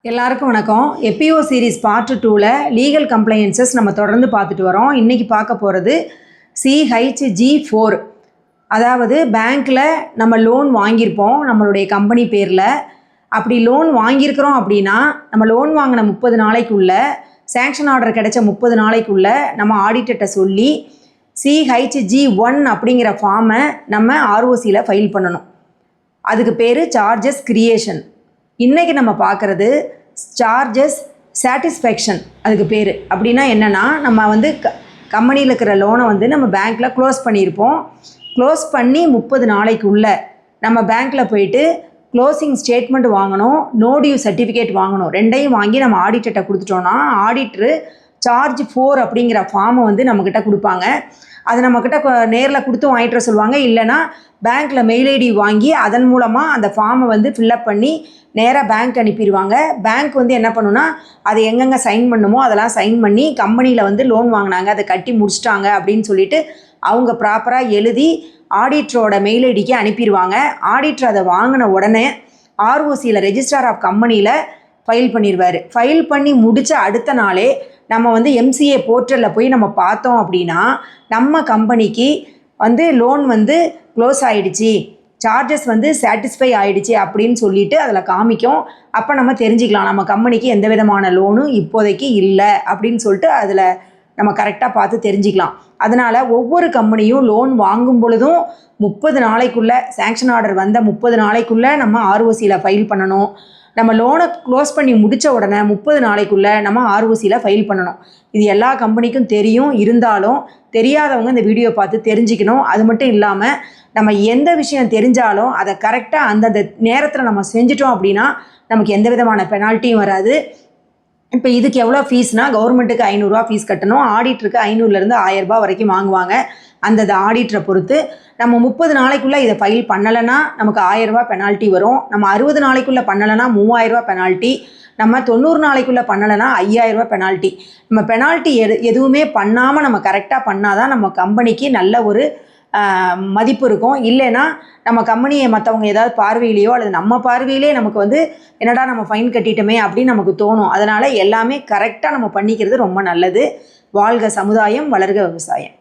எல்லாருக்கும் வணக்கம். எப்பிஓ series part 2ல legal compliances நம்ம தொடர்ந்து பார்த்துட்டு வரோம். இன்றைக்கி பார்க்க போகிறது CHG4. அதாவது பேங்க்கில் நம்ம லோன் வாங்கியிருப்போம் நம்மளுடைய கம்பெனி பேரில். அப்படி லோன் வாங்கியிருக்கிறோம் அப்படின்னா நம்ம லோன் வாங்கின 30 நாளைக்குள்ளே சேங்ஷன் ஆர்டர் கிடைச்ச 30 நாளைக்குள்ளே நம்ம ஆடிட்டர்கிட்ட சொல்லி CHG1 அப்படிங்கிற ஃபார்மை நம்ம ROCயில் ஃபைல் பண்ணணும். அதுக்கு பேர் சார்ஜஸ் கிரியேஷன். இன்றைக்கி நம்ம பார்க்குறது சார்ஜஸ் சாட்டிஸ்ஃபேக்ஷன். அதுக்கு பேர் அப்படின்னா என்னென்னா, நம்ம வந்து கம்பெனியில் இருக்கிற லோனை வந்து நம்ம பேங்க்கில் க்ளோஸ் பண்ணியிருப்போம். க்ளோஸ் பண்ணி 30 நாளைக்குள்ளே நம்ம பேங்க்கில் போயிட்டு க்ளோசிங் ஸ்டேட்மெண்ட் வாங்கணும், நோ டியூ சர்டிஃபிகேட் வாங்கணும். ரெண்டையும் வாங்கி நம்ம ஆடிட்டர்கிட்ட கொடுத்துட்டோன்னா ஆடிட்ரு சார்ஜ் 4 அப்படிங்கிற ஃபார்மை வந்து நம்மக்கிட்ட கொடுப்பாங்க. அது நம்மக்கிட்ட நேரில் கொடுத்து வாங்கிட்டு சொல்லுவாங்க. இல்லைனா பேங்க்கில் மெயில் ஐடி வாங்கி அதன் மூலமாக அந்த ஃபார்மை வந்து ஃபில்லப் பண்ணி நேராக பேங்க் அனுப்பிடுவாங்க. பேங்க் வந்து என்ன பண்ணுன்னா, அதை எங்கெங்கே சைன் பண்ணுமோ அதெல்லாம் சைன் பண்ணி கம்பெனியில் வந்து லோன் வாங்கினாங்க, அதை கட்டி முடிச்சிட்டாங்க அப்படின்னு சொல்லிட்டு அவங்க ப்ராப்பராக எழுதி ஆடிட்டரோட மெயில் ஐடிக்கு அனுப்பிடுவாங்க. ஆடிட்டர் அதை வாங்கின உடனே ROCயில் ரெஜிஸ்ட்ரார் ஆஃப் கம்பெனியில் ஃபைல் பண்ணிடுவார். ஃபைல் பண்ணி முடித்த அடுத்த நாளே நம்ம வந்து MCA போர்ட்டலில் போய் நம்ம பார்த்தோம் அப்படின்னா நம்ம கம்பெனிக்கு வந்து லோன் வந்து க்ளோஸ் ஆகிடுச்சி, சார்ஜஸ் வந்து சாட்டிஸ்ஃபை ஆகிடுச்சி அப்படின்னு சொல்லிட்டு அதில் காமிக்கும். அப்போ நம்ம தெரிஞ்சுக்கலாம் நம்ம கம்பெனிக்கு எந்த விதமான லோனும் இப்போதைக்கு இல்லை அப்படின்னு சொல்லிட்டு அதில் நம்ம கரெக்டாக பார்த்து தெரிஞ்சுக்கலாம். அதனால் ஒவ்வொரு கம்பெனியும் லோன் வாங்கும் பொழுதும் 30 நாளைக்குள்ளே சேங்ஷன் ஆர்டர் வந்த 30 நாளைக்குள்ளே நம்ம ROCயில் ஃபைல் பண்ணணும். நம்ம லோனை க்ளோஸ் பண்ணி முடித்த உடனே 30 நாளைக்குள்ளே நம்ம ROCயில் ஃபைல் பண்ணணும். இது எல்லா கம்பெனிக்கும் தெரியும். இருந்தாலும் தெரியாதவங்க இந்த வீடியோ பார்த்து தெரிஞ்சுக்கணும். அது மட்டும் இல்லாமல் நம்ம எந்த விஷயம் தெரிஞ்சாலும் அதை கரெக்டாக அந்தந்த நேரத்தில் நம்ம செஞ்சிட்டோம் அப்படின்னா நமக்கு எந்த விதமான பெனால்ட்டியும் வராது. இப்போ இதுக்கு எவ்வளோ ஃபீஸ்னால், கவர்மெண்ட்டுக்கு 500 ரூபா ஃபீஸ் கட்டணும். ஆடிட்டருக்கு 500லேருந்து 1000 ரூபாய் வரைக்கும் வாங்குவாங்க. அந்த ஆடிட்டரை பொறுத்து நம்ம 30 நாளைக்குள்ளே இதை ஃபைல் பண்ணலைன்னா நமக்கு 1000 ரூபாய் பெனால்ட்டி வரும். நம்ம 60 நாளைக்குள்ளே பண்ணலைன்னா 3000 ரூபாய் பெனால்ட்டி. நம்ம 90 நாளைக்குள்ளே பண்ணலைன்னா 5000 ரூபாய் பெனால்ட்டி. நம்ம பெனால்ட்டி எதுவுமே பண்ணாமல் நம்ம கரெக்டாக பண்ணால் தான் நம்ம கம்பெனிக்கு நல்ல ஒரு மதிப்பு இருக்கும். இல்லைன்னா நம்ம கம்பெனியை மற்றவங்க ஏதாவது பார்வையிலையோ அல்லது நம்ம பார்வையிலே நமக்கு வந்து என்னடா நம்ம ஃபைன் கட்டிட்டோமே அப்படின்னு நமக்கு தோணும். அதனால் எல்லாமே கரெக்டாக நம்ம பண்ணிக்கிறது ரொம்ப நல்லது. வாழ்க சமுதாயம், வளர்க விவசாயம்.